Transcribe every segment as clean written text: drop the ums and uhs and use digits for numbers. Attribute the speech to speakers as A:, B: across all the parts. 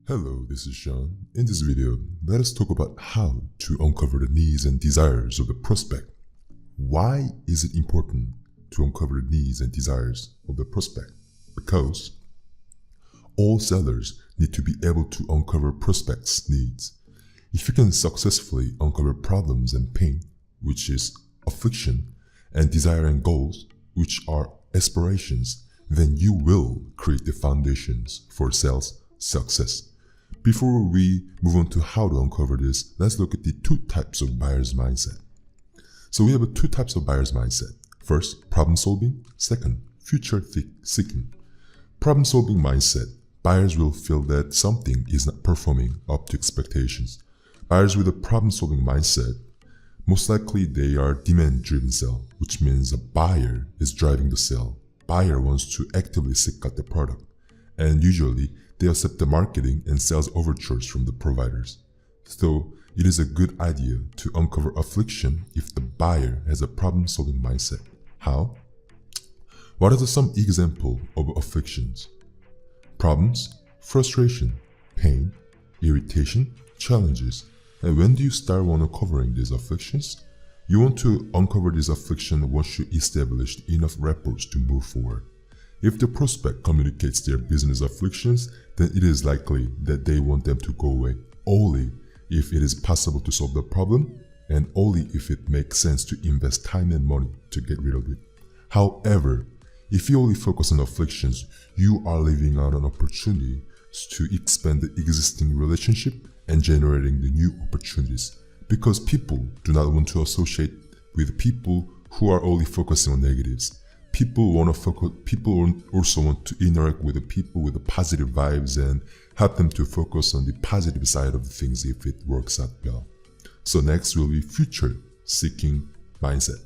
A: Hello, this is Sean. In this video, let us talk about how to uncover the needs and desires of the prospect. Why is it important to uncover the needs and desires of the prospect? Because all sellers need to be able to uncover prospects' needs. If you can successfully uncover problems and pain, which is affliction, and desire and goals, which are aspirations, then you will create the foundations for sales success. Before we move on to how to uncover this, let's look at the two types of buyer's mindset. So we have two types of buyer's mindset. First, problem solving. Second, future seeking. Problem solving mindset. Buyers will feel that something is not performing up to expectations. Buyers with a problem solving mindset, most likely they are demand driven sale, which means a buyer is driving the sale. Buyer wants to actively seek out the product, and usually they accept the marketing and sales overtures from the providers. So it is a good idea to uncover affliction if the buyer has a problem-solving mindset. How? What are some examples of afflictions? Problems, frustration, pain, irritation, challenges. And when do you start uncovering these afflictions? You want to uncover this affliction once you established enough rapports to move forward. If the prospect communicates their business afflictions, then it is likely that they want them to go away only if it is possible to solve the problem and only if it makes sense to invest time and money to get rid of it. However, if you only focus on afflictions, you are leaving out an opportunity to expand the existing relationship and generating the new opportunities, because people do not want to associate with people who are only focusing on negatives. People also want to interact with the people with the positive vibes and help them to focus on the positive side of things if it works out well. So next will be future seeking mindset.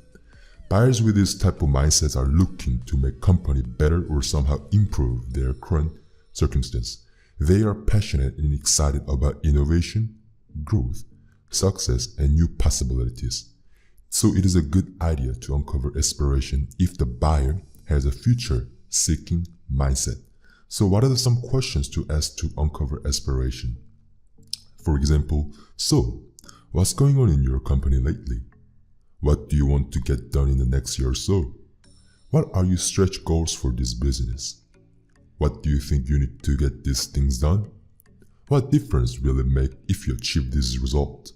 A: Buyers with this type of mindsets are looking to make company better or somehow improve their current circumstance. They are passionate and excited about innovation, growth, success, and new possibilities. So it is a good idea to uncover aspiration if the buyer has a future-seeking mindset. So what are some questions to ask to uncover aspiration? For example, so what's going on in your company lately? What do you want to get done in the next year or so? What are your stretch goals for this business? What do you think you need to get these things done? What difference will it make if you achieve this result?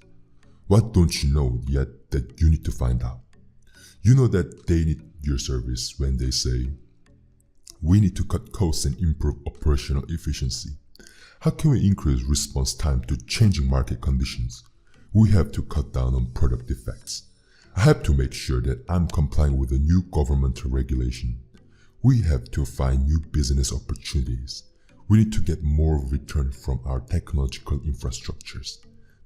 A: What don't you know yet that you need to find out? You know that they need your service when they say, we need to cut costs and improve operational efficiency. How can we increase response time to changing market conditions? We have to cut down on product defects. I have to make sure that I'm complying with the new governmental regulation. We have to find new business opportunities. We need to get more return from our technological infrastructures.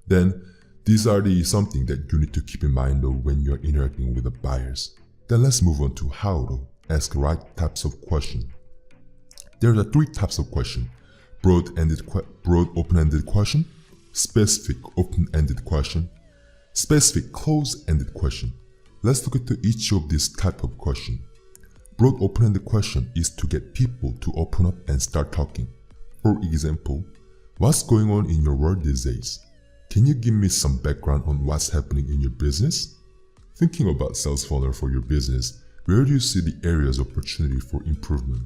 A: Then, these are something that you need to keep in mind when you're interacting with the buyers. Then let's move on to how to ask right types of questions. There are three types of questions: broad open-ended question, specific open-ended question, specific close-ended question. Let's look at each of these type of question. Broad open-ended question is to get people to open up and start talking. For example, what's going on in your world these days? Can you give me some background on what's happening in your business? Thinking about sales funnel for your business, where do you see the areas of opportunity for improvement?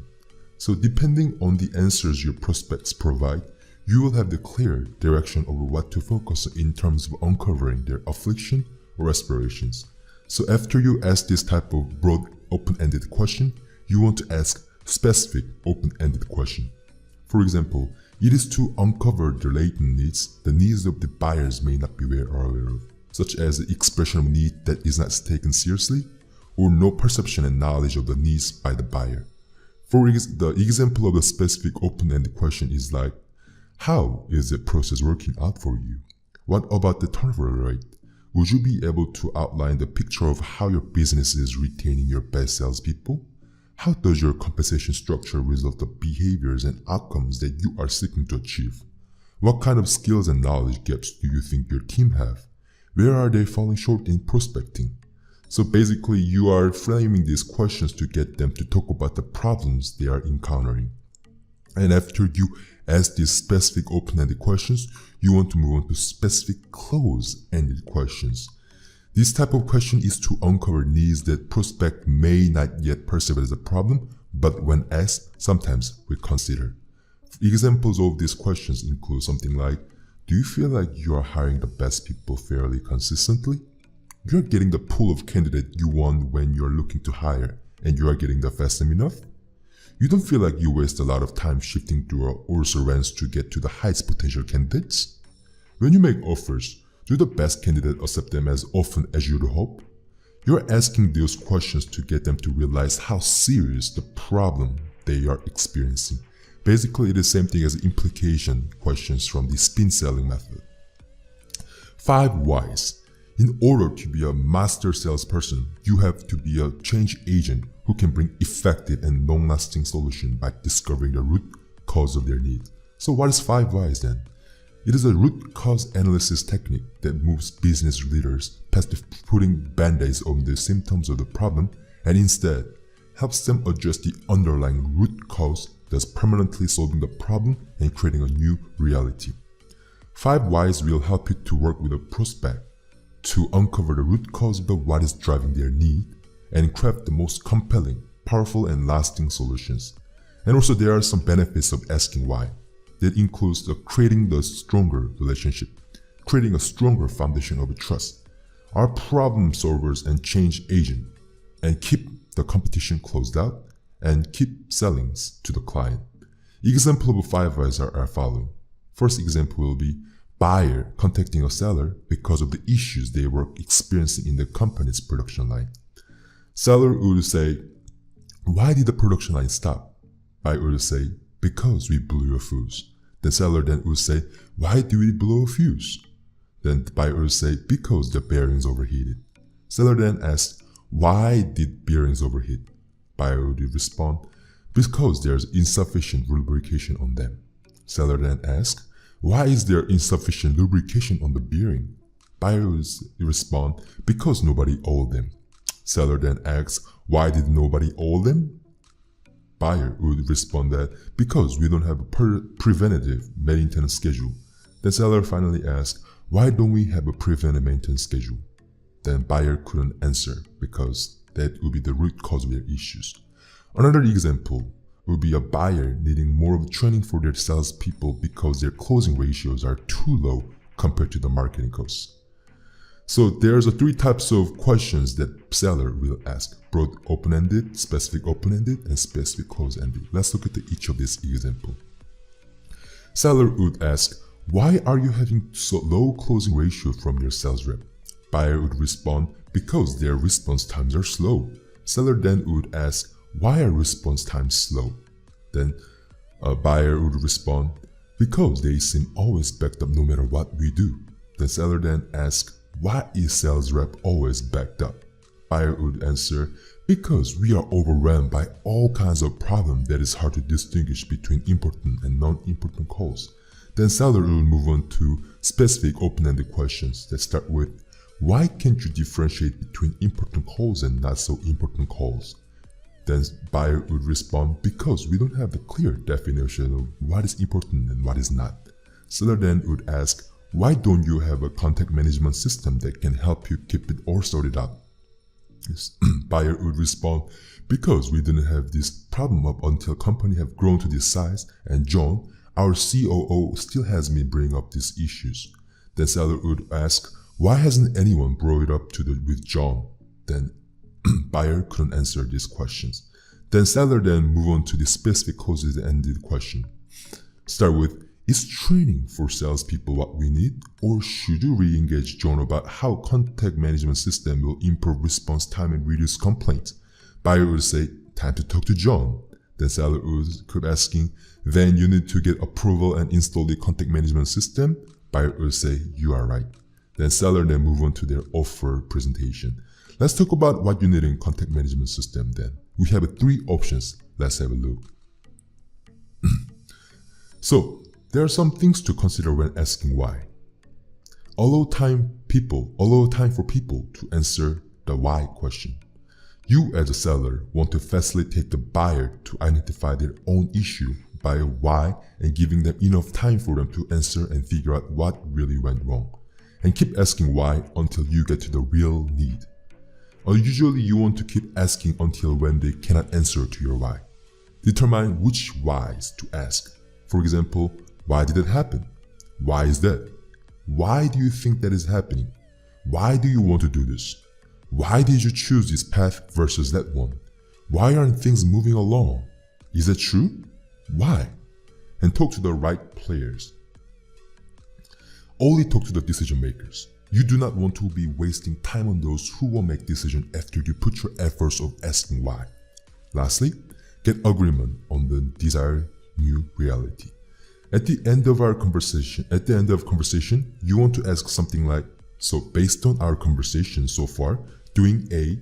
A: So depending on the answers your prospects provide, you will have the clear direction over what to focus on in terms of uncovering their affliction or aspirations. So after you ask this type of broad open-ended question, you want to ask specific open-ended question. For example, it is to uncover the latent needs, the needs of the buyers may not be aware of, such as the expression of need that is not taken seriously, or no perception and knowledge of the needs by the buyer. For the example of the specific open-ended question is like, how is the process working out for you? What about the turnover rate? Would you be able to outline the picture of how your business is retaining your best salespeople? How does your compensation structure result of behaviors and outcomes that you are seeking to achieve? What kind of skills and knowledge gaps do you think your team have? Where are they falling short in prospecting? So basically, you are framing these questions to get them to talk about the problems they are encountering. And after you ask these specific open-ended questions, you want to move on to specific close-ended questions. This type of question is to uncover needs that prospect may not yet perceive as a problem, but when asked, sometimes will consider. Examples of these questions include something like, do you feel like you are hiring the best people fairly consistently? You're getting the pool of candidates you want when you're looking to hire, and you are getting the fast enough? You don't feel like you waste a lot of time shifting through order ranks to get to the highest potential candidates? When you make offers, do the best candidate accept them as often as you'd hope? You're asking those questions to get them to realize how serious the problem they are experiencing. Basically, it is the same thing as implication questions from the spin selling method. 5 whys. In order to be a master salesperson, you have to be a change agent who can bring effective and long-lasting solution by discovering the root cause of their need. So what is 5 whys then? It is a root cause analysis technique that moves business leaders past putting band-aids on the symptoms of the problem and instead helps them address the underlying root cause that's permanently solving the problem and creating a new reality. 5 whys will help you to work with a prospect to uncover the root cause of what is driving their need and craft the most compelling, powerful, and lasting solutions. And also there are some benefits of asking why. That includes creating the stronger relationship, creating a stronger foundation of trust, are problem solvers and change agent, and keep the competition closed out, and keep selling to the client. Example of 5 whys are following. First example will be buyer contacting a seller because of the issues they were experiencing in the company's production line. Seller would say, why did the production line stop? Buyer would say, because we blew a fuse. The seller then would say, why do we blow a fuse? Then the buyer would say, because the bearings overheated. Seller then asks, why did bearings overheat? Buyer would respond, because there's insufficient lubrication on them. Seller then asks, why is there insufficient lubrication on the bearing? Buyer would respond, because nobody oiled them. Seller then asks, why did nobody oil them? Buyer would respond that because we don't have a preventative maintenance schedule. The seller finally asks, why don't we have a preventive maintenance schedule? Then buyer couldn't answer because that would be the root cause of their issues. Another example would be a buyer needing more of training for their salespeople because their closing ratios are too low compared to the marketing costs. So there's 3 types of questions that seller will ask: broad open-ended, specific open-ended, and specific close-ended. Let's look at each of these examples. Seller would ask, why are you having so low closing ratio from your sales rep? Buyer would respond, because their response times are slow. Seller then would ask, why are response times slow? Then a buyer would respond, because they seem always backed up no matter what we do. The seller then asks, why is sales rep always backed up? Buyer would answer, because we are overwhelmed by all kinds of problems that is hard to distinguish between important and non-important calls. Then seller will move on to specific open-ended questions that start with, why can't you differentiate between important calls and not so important calls? Then buyer would respond, because we don't have a clear definition of what is important and what is not. Seller then would ask, why don't you have a contact management system that can help you keep it all sorted out? Buyer would respond, because we didn't have this problem up until company have grown to this size, and John, our COO, still has me bring up these issues. Then seller would ask, why hasn't anyone brought it up with John? Then buyer couldn't answer these questions. Then seller then move on to the specific close-ended question. Start with, is training for salespeople what we need, or should you re-engage John about how contact management system will improve response time and reduce complaints? Buyer would say, time to talk to John. Then seller would keep asking, then you need to get approval and install the contact management system. Buyer would say, you are right. Then seller then move on to their offer presentation. Let's talk about what you need in contact management system then. We have 3 options. Let's have a look. So, there are some things to consider when asking why. Allow time for people to answer the why question. You as a seller want to facilitate the buyer to identify their own issue by a why and giving them enough time for them to answer and figure out what really went wrong. And keep asking why until you get to the real need. Or usually you want to keep asking until when they cannot answer to your why. Determine which whys to ask. For example, why did it happen? Why is that? Why do you think that is happening? Why do you want to do this? Why did you choose this path versus that one? Why aren't things moving along? Is that true? Why? And talk to the right players. Only talk to the decision makers. You do not want to be wasting time on those who will make decisions after you put your efforts of asking why. Lastly, get agreement on the desired new reality. At the end of conversation, you want to ask something like, so based on our conversation so far, doing A,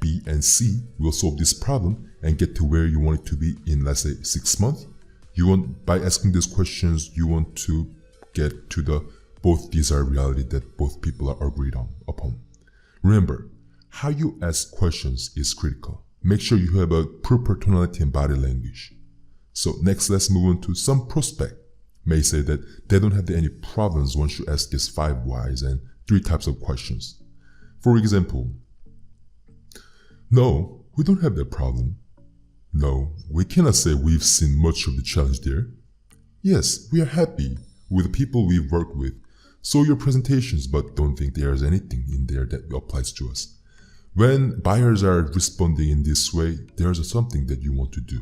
A: B, and C will solve this problem and get to where you want it to be in, let's say, 6 months. By asking these questions, you want to get to the both desired reality that both people are agreed upon. Remember, how you ask questions is critical. Make sure you have a proper tonality and body language. So next, let's move on to some prospect may say that they don't have any problems once you ask these 5 whys and 3 types of questions. For example, no, we don't have that problem. No, we cannot say we've seen much of the challenge there. Yes, we are happy with the people we've worked with. So your presentations, but don't think there's anything in there that applies to us. When buyers are responding in this way, there's something that you want to do.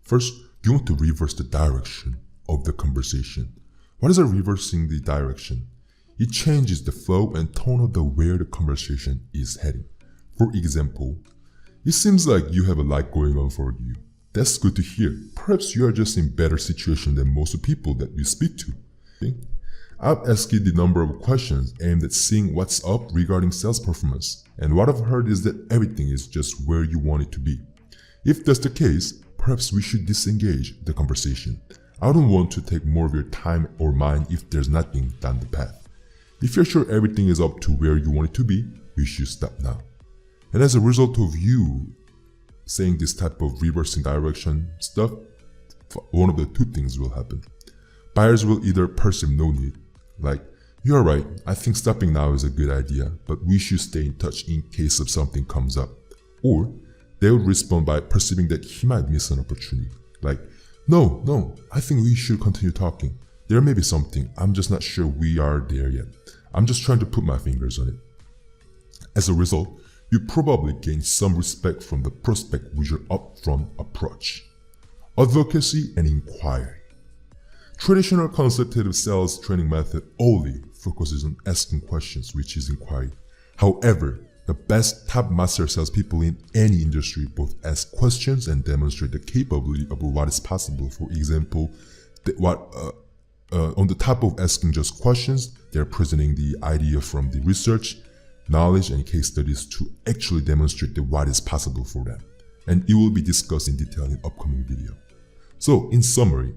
A: First, you want to reverse the direction of the conversation. What is reversing the direction? It changes the flow and tone of where the conversation is heading. For example, it seems like you have a lot going on for you. That's good to hear. Perhaps you are just in better situation than most people that you speak to. I've asked you the number of questions aimed at seeing what's up regarding sales performance, and what I've heard is that everything is just where you want it to be. If that's the case, perhaps we should disengage the conversation. I don't want to take more of your time or mine if there's nothing down the path. If you're sure everything is up to where you want it to be, we should stop now. And as a result of you saying this type of reversing direction stuff, one of the 2 things will happen. Buyers will either perceive no need, like, you're right, I think stopping now is a good idea, but we should stay in touch in case of something comes up. Or they will respond by perceiving that he might miss an opportunity, like, no, I think we should continue talking. There may be something, I'm just not sure we are there yet. I'm just trying to put my fingers on it. As a result, you probably gain some respect from the prospect with your upfront approach. Advocacy and inquiry. Traditional consultative sales training method only focuses on asking questions, which is inquiry. However, the best top master salespeople in any industry both ask questions and demonstrate the capability of what is possible. For example, on the top of asking just questions, they're presenting the idea from the research, knowledge, and case studies to actually demonstrate what is possible for them. And it will be discussed in detail in upcoming video. So, in summary,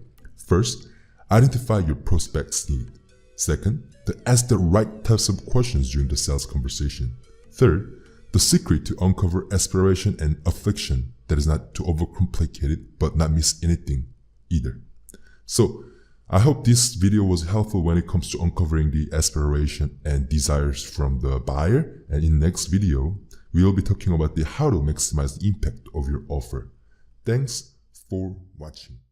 A: first, identify your prospect's need. Second, ask the right types of questions during the sales conversation. Third, the secret to uncover aspiration and affliction, that is not to overcomplicate it, but not miss anything either. So, I hope this video was helpful when it comes to uncovering the aspiration and desires from the buyer. And in the next video, we will be talking about how to maximize the impact of your offer. Thanks for watching.